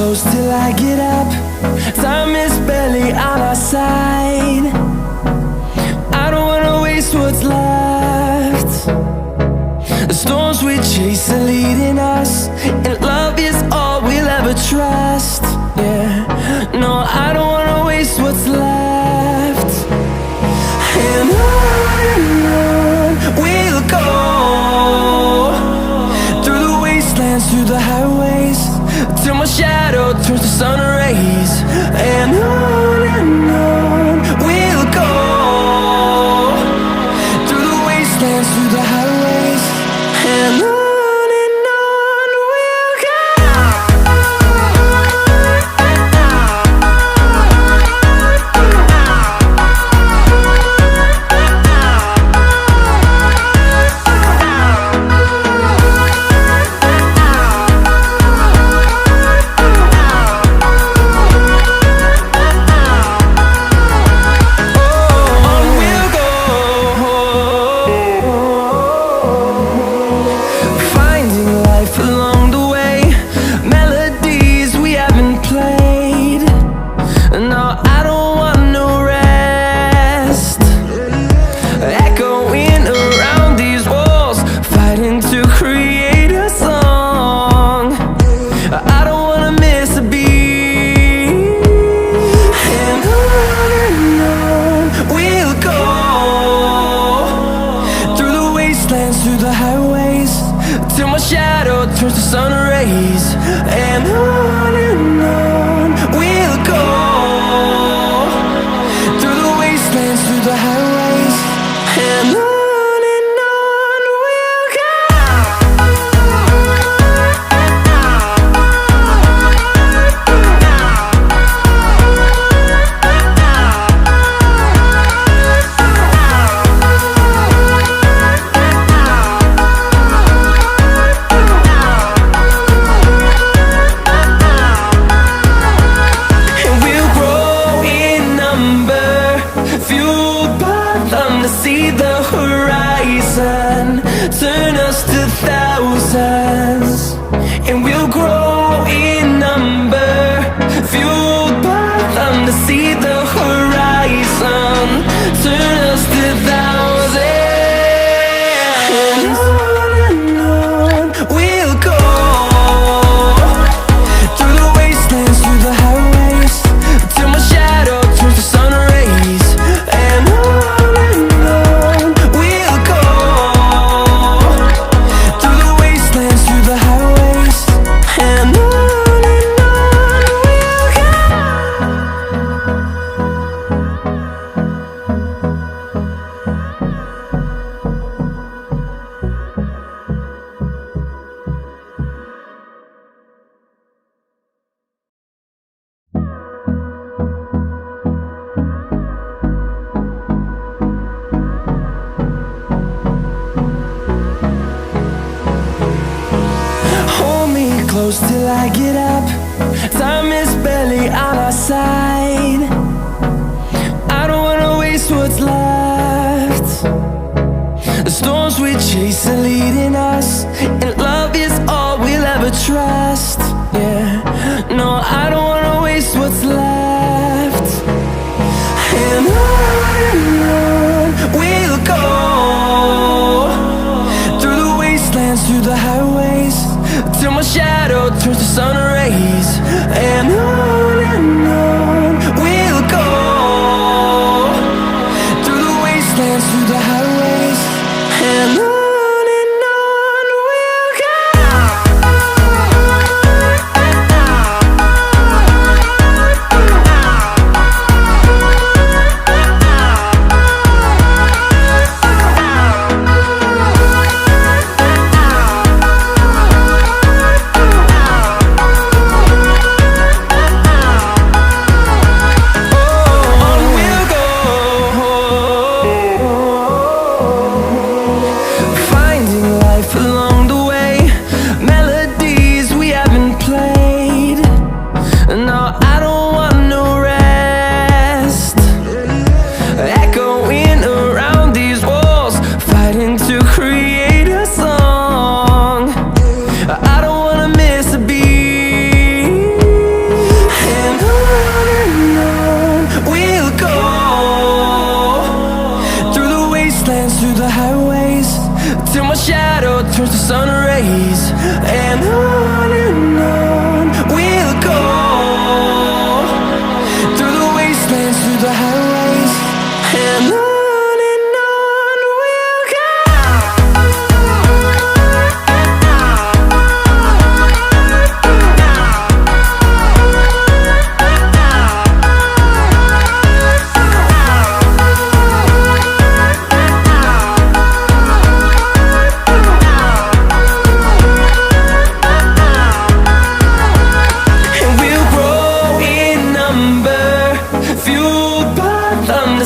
close till I get up. Time is barely on our side. I don't wanna waste what's left. The storms we chase are leading us, and love is all we'll ever trust. Yeah, no, I don't wanna waste what's left. And on we'll go, through the wastelands, through the highways, till my shadow turns to sun rays. And on we'll go, through the wastelands, through the highways, and on we'll go. Through the highways, till my shadow turns to sun rays. And on we'll go, through the wastelands, through the highways, and on we'll go. See the horizon turn us to thousands, and we'll grow in number, fueled by them. To see the horizon turn us to thousands, and on we'll go, through the wastelands, through the highways, till my shadow turns to sun rays. And close till I get up. Time is barely on our side. I don't wanna waste what's left. The storms we chase are leading us, and love is all we'll ever trust. Yeah, no, I don't wanna waste what's left. And on we'll go, through the wastelands, through the highways, till my shadow turns to sun rays. And on we'll go, through the wastelands, through the highways, and on we'll go.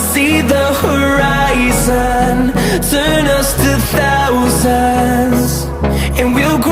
see the horizon turn us to thousands, and we'll grow